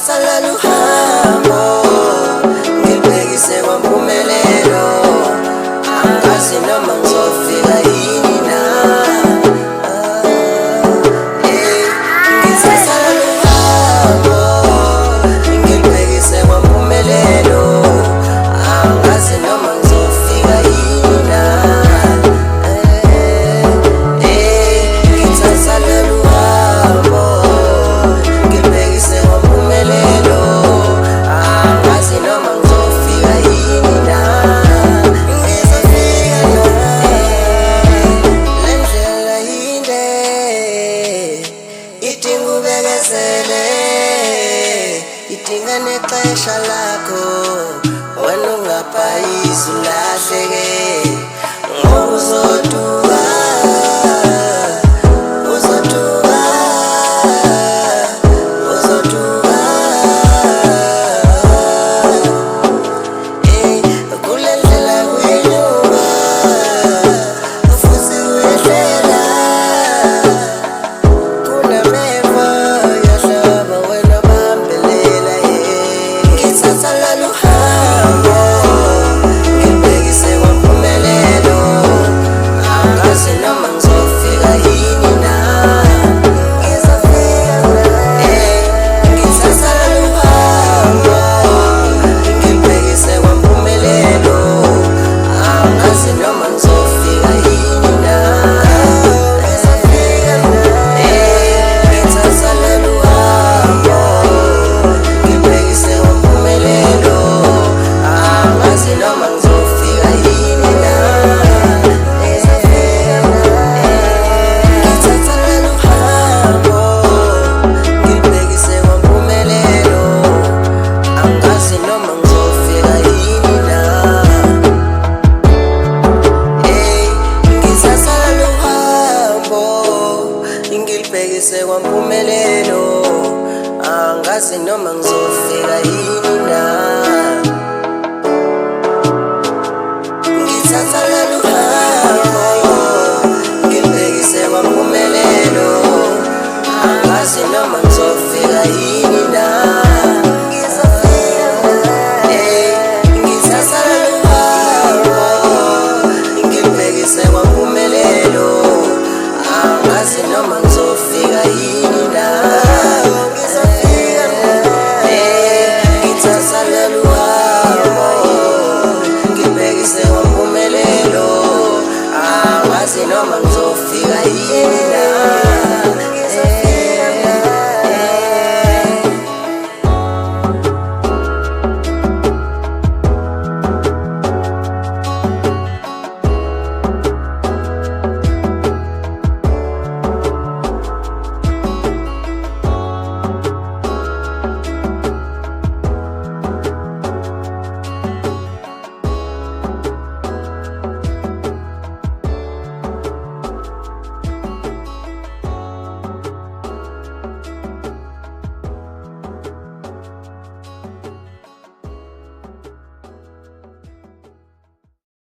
ngithatha lolu hambo ngilibhekise kwampumelelo, angazi noma ngizofika yini na. Ngithatha lolu hambo ngilibhekise kwampumelelo, angazi noma ngizofika yini na. Ngithatha lolu hambo ngilibhekise kwampumelelo, angazi noma ngizofika yini na. Ngizofika na, le ndlela yinde idinga ubekezele, idinga nexesha lakho, wena ungabhayizi ulahleke ngoba